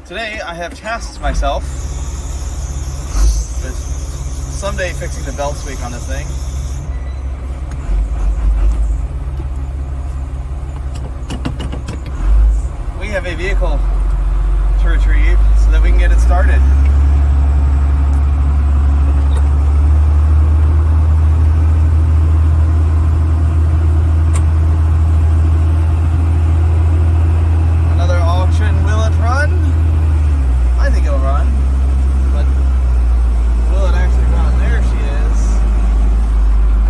Today I have tasked myself with someday fixing the belt squeak on this thing. We have a vehicle to retrieve so that we can get it started. Another auction, will it run? I think it'll run, but will it actually run? There she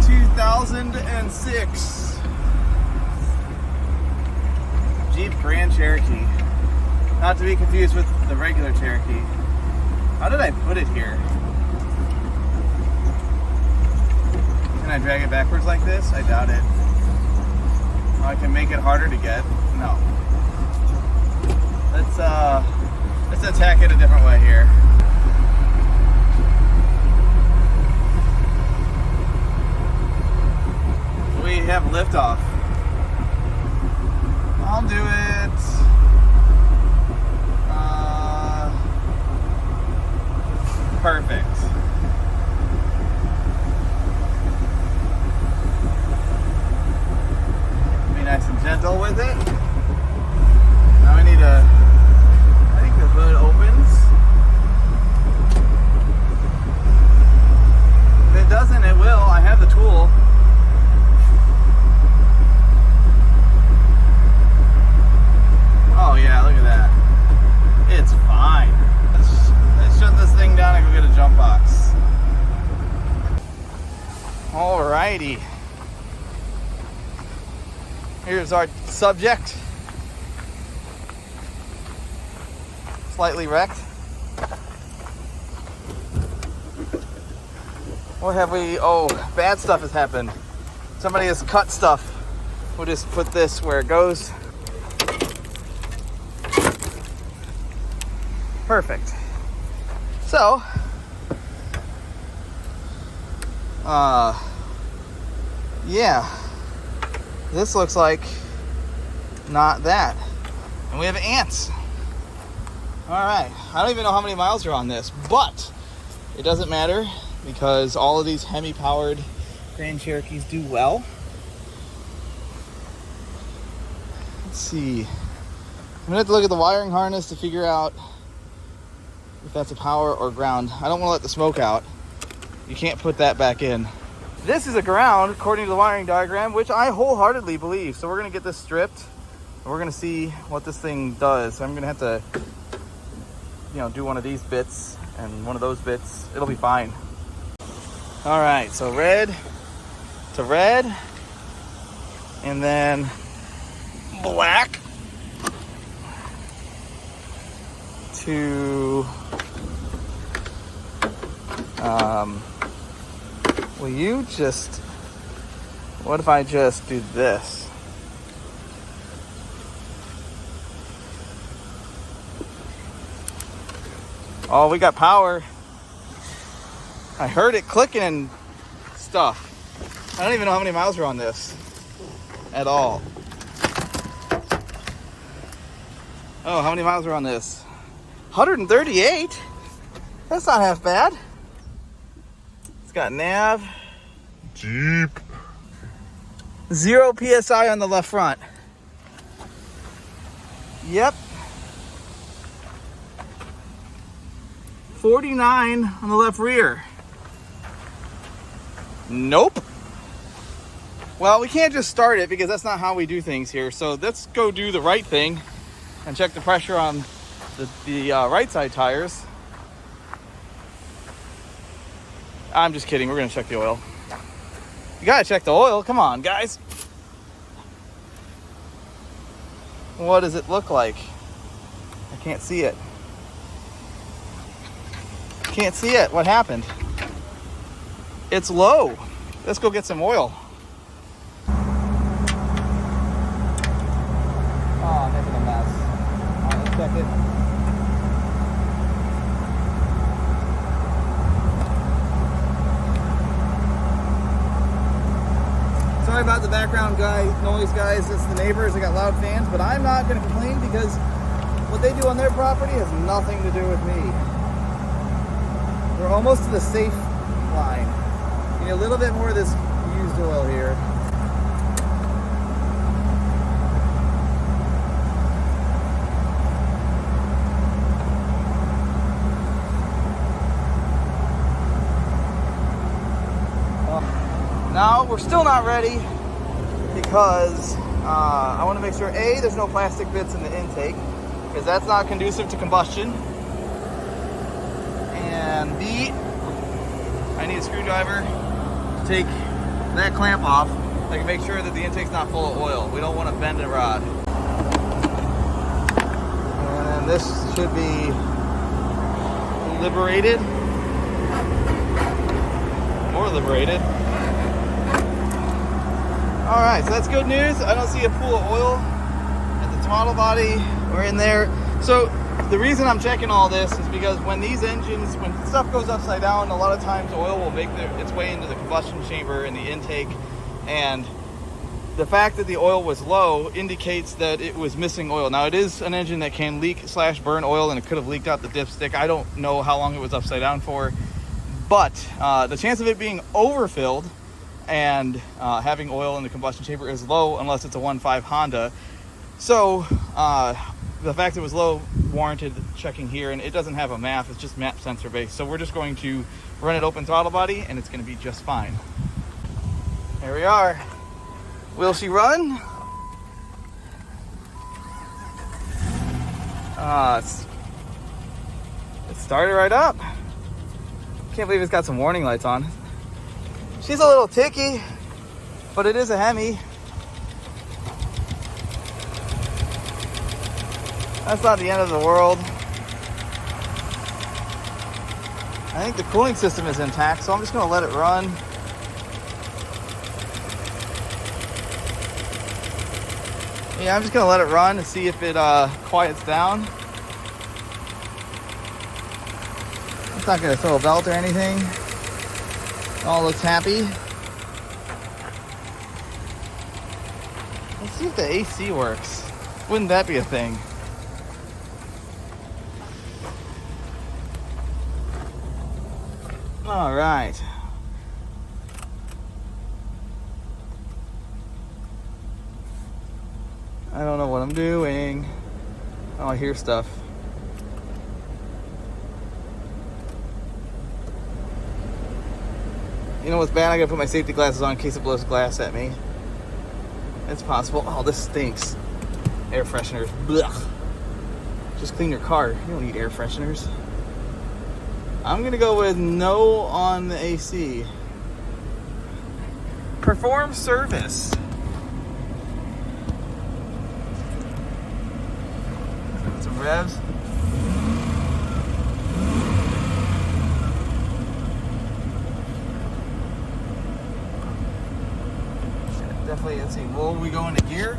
is. 2006 Jeep Grand Cherokee. Not to be confused with the regular Cherokee. How did I put it here? Can I drag it backwards like this? I doubt it. Oh, I can make it harder to get? No. Let's attack it a different way here. We have liftoff. I'll do it. Perfect. Be nice and gentle with it. Now we need a. I think the hood opens. If it doesn't, it will. I have the tool. Oh yeah, look at that. It's fine. Let's shut this thing down and go get a jump box. Alrighty. Here's our subject. Slightly wrecked. What have we? Oh, bad stuff has happened. Somebody has cut stuff. We'll just put this where it goes. Perfect. So, yeah, this looks like not that. And we have ants. All right, I don't even know how many miles are on this, but it doesn't matter because all of these Hemi powered Grand Cherokees do well. Let's see. I'm gonna have to look at the wiring harness to figure out if that's a power or ground. I don't want to let the smoke out. You can't put that back in. This is a ground according to the wiring diagram, which I wholeheartedly believe. So we're gonna get this stripped and we're gonna see what this thing does. I'm gonna have to, do one of these bits and one of those bits. It'll be fine. All right, so red to red and then black to will you just, what if I just do this? Oh, we got power. I heard it clicking and stuff. I don't even know how many miles are on this at all. Oh, how many miles are on this? 138? That's not half bad. It's got nav. Jeep. 0 PSI on the left front. Yep. 49 on the left rear. Nope. Well, we can't just start it because that's not how we do things here. So let's go do the right thing and check the pressure on the right side tires. I'm just kidding. We're going to check the oil. You got to check the oil. Come on, guys. What does it look like? I can't see it. Can't see it. What happened? It's low. Let's go get some oil. Oh, I'm making a mess. All right, let's check it. Sorry about the background noise, guys. It's the neighbors. They got loud fans, but I'm not going to complain because What they do on their property has nothing to do with me. We're almost to the safe line. You need a little bit more of this used oil here. Now we're still not ready because I want to make sure A, there's no plastic bits in the intake because that's not conducive to combustion, and B, I need a screwdriver to take that clamp off. I can make sure that the intake's not full of oil. We don't want to bend a rod. And this should be liberated, more liberated. All right, so that's good news. I don't see a pool of oil at the throttle body or in there. So the reason I'm checking all this is because when these engines, when stuff goes upside down, a lot of times oil will make its way into the combustion chamber in the intake. And the fact that the oil was low indicates that it was missing oil. Now, it is an engine that can leak/burn oil, and it could have leaked out the dipstick. I don't know how long it was upside down for, but the chance of it being overfilled and having oil in the combustion chamber is low unless it's a 1.5 Honda. So the fact it was low warranted checking here, and it doesn't have a MAF, it's just map sensor based. So we're just going to run it open throttle body and it's going to be just fine. Here we are. Will she run? It started right up. Can't believe it's got some warning lights on. She's a little ticky, but it is a Hemi. That's not the end of the world. I think the cooling system is intact, so I'm just gonna let it run. Yeah, I'm just gonna let it run to see if it quiets down. It's not gonna throw a belt or anything. All looks happy. Let's see if the AC works. Wouldn't that be a thing? All right. I don't know what I'm doing. Oh, I hear stuff. You know what's bad? I gotta put my safety glasses on in case it blows glass at me. It's possible. Oh, this stinks. Air fresheners. Blech. Just clean your car. You don't need air fresheners. I'm gonna go with no on the AC. Perform service. Some revs. Definitely, let's see, will we go into gear?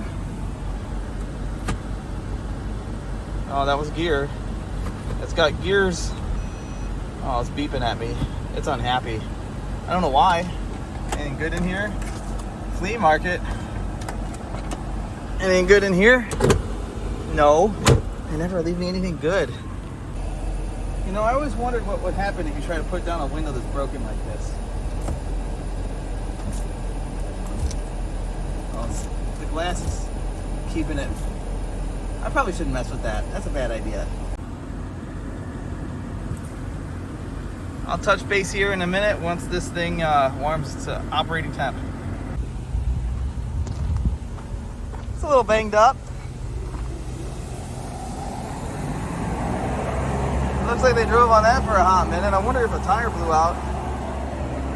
Oh, that was gear. It's got gears. Oh, it's beeping at me. It's unhappy. I don't know why. Anything good in here? Flea market. Anything good in here? No. They never leave me anything good. You know, I always wondered what would happen if you try to put down a window that's broken like this. The glass is keeping it. I probably shouldn't mess with that. That's a bad idea. I'll touch base here in a minute once this thing warms to operating temp. It's a little banged up. Looks like they drove on that for a hot minute. I wonder if a tire blew out,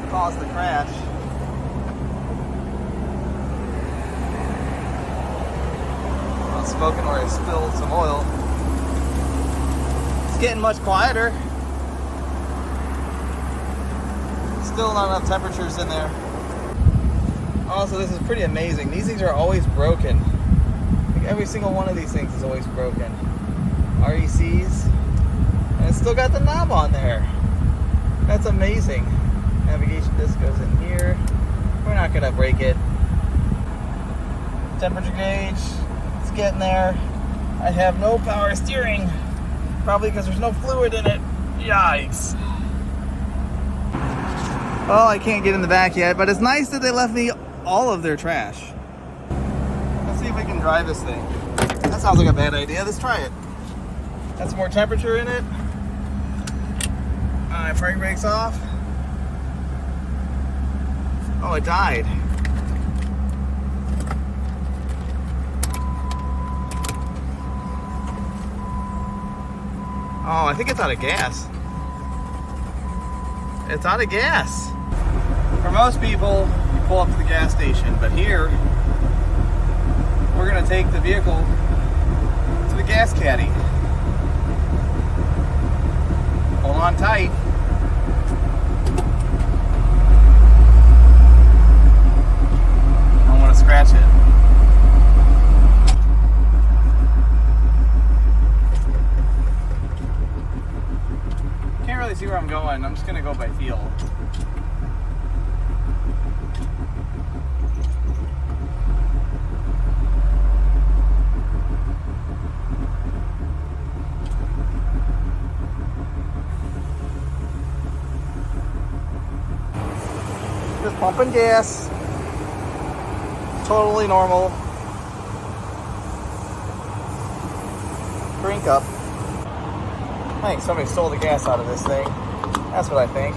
caused the crash. Smoking where I spilled some oil. It's getting much quieter. Still not enough temperatures in there. Also, this is pretty amazing. These things are always broken. Like every single one of these things is always broken. RECs. And it's still got the knob on there. That's amazing. Navigation disc goes in here. We're not gonna break it. Temperature gauge. Getting there. I have no power steering. Probably because there's no fluid in it. Yikes. Well, I can't get in the back yet, but it's nice that they left me all of their trash. Let's see if we can drive this thing. That sounds like a bad idea. Let's try it. Got some more temperature in it. Brake brakes off. Oh, it died. Oh, I think it's out of gas. It's out of gas. For most people, you pull up to the gas station, but here, we're gonna take the vehicle to the gas caddy. Hold on tight. I don't want to scratch it. Can't really see where I'm going. I'm just gonna go by feel. Just pumping gas. Totally normal. Drink up. I think somebody stole the gas out of this thing. That's what I think.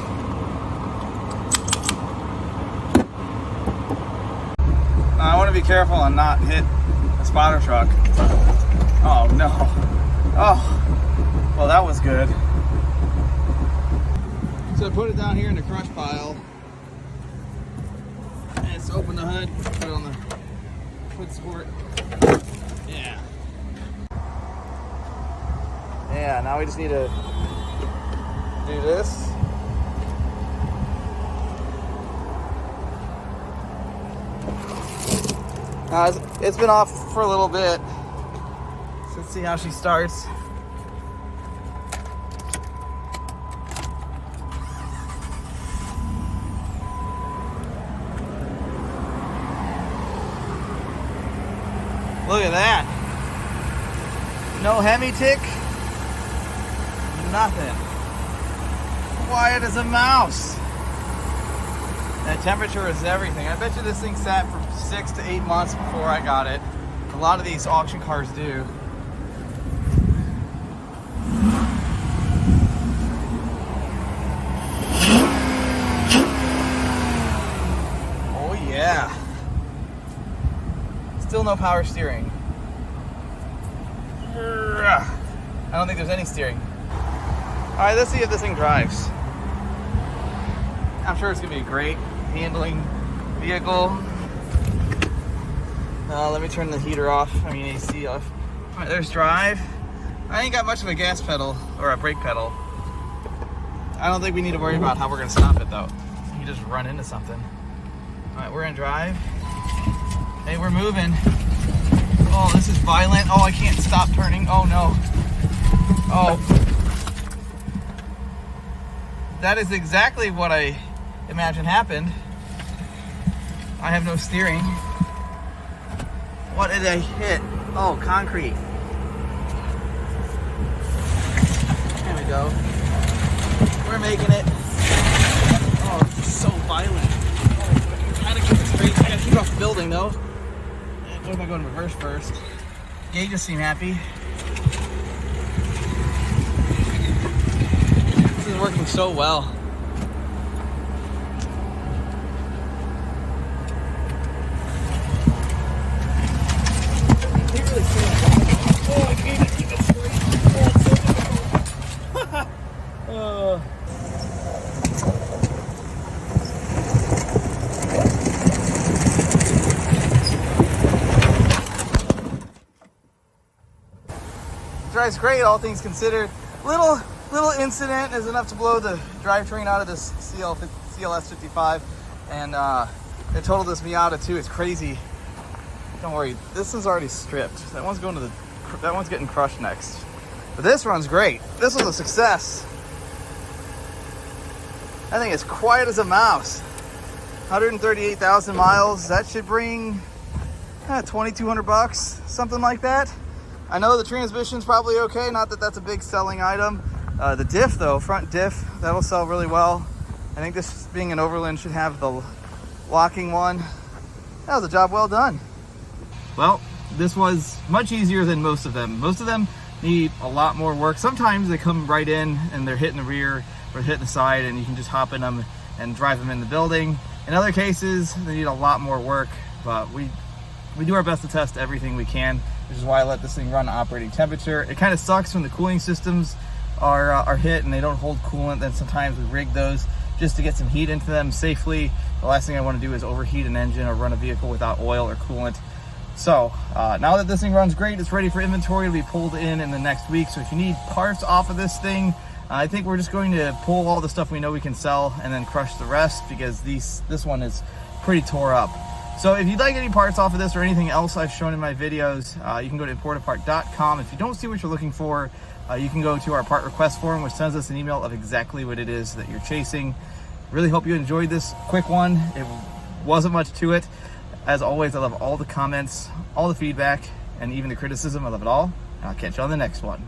Now, I want to be careful and not hit a spotter truck. Oh no. Oh, well that was good. So I put it down here in the crush pile. And let's open the hood, put it on the hood support. Yeah. Yeah, now we just need to do this. It's been off for a little bit. So let's see how she starts. Look at that. No Hemi tick. Nothing. Quiet as a mouse. That temperature is everything. I bet you this thing sat for 6 to 8 months before I got it. A lot of these auction cars do. Oh yeah. Still no power steering. I don't think there's any steering. Alright, let's see if this thing drives. I'm sure it's going to be a great handling vehicle. Let me turn the heater off, AC off. Alright, there's drive. I ain't got much of a gas pedal, or a brake pedal. I don't think we need to worry about how we're going to stop it though. You can just run into something. Alright, we're in drive. Hey, we're moving. Oh, this is violent. Oh, I can't stop turning. Oh no. Oh. That is exactly what I imagined happened. I have no steering. What did I hit? Oh, concrete. There we go. We're making it. Oh, it's so violent. Oh, I gotta keep it straight. I gotta keep off the building though. What if I go in reverse first? Gauges seem happy. This is working so well. Oh, I can't keep it straight. Oh, it's so difficult. Drives great, all things considered. Little incident is enough to blow the drivetrain out of this CLS 55, and it totaled this Miata too. It's crazy. Don't worry, this is already stripped. That one's getting crushed next. But this runs great. This was a success. I think it's quiet as a mouse. 138,000 miles. That should bring $2,200, something like that. I know the transmission's probably okay, not that that's a big selling item. The diff though, front diff, that'll sell really well. I think this being an Overland should have the locking one. That was a job well done. Well, this was much easier than most of them. Most of them need a lot more work. Sometimes they come right in and they're hitting the rear or hitting the side and you can just hop in them and drive them in the building. In other cases, they need a lot more work, but we do our best to test everything we can, which is why I let this thing run operating temperature. It kind of sucks when the cooling systems are hit and they don't hold coolant. Then sometimes we rig those just to get some heat into them safely. The last thing I want to do is overheat an engine or run a vehicle without oil or coolant. So now that this thing runs great, it's ready for inventory to be pulled in the next week. So if you need parts off of this thing, I think we're just going to pull all the stuff we know we can sell and then crush the rest, because this one is pretty tore up. So if you'd like any parts off of this or anything else I've shown in my videos, you can go to importapart.com. If you don't see what you're looking for, you can go to our part request form, which sends us an email of exactly what it is that you're chasing. Really hope you enjoyed this quick one. It wasn't much to it. As always, I love all the comments, all the feedback, and even the criticism. I love it all. And I'll catch you on the next one.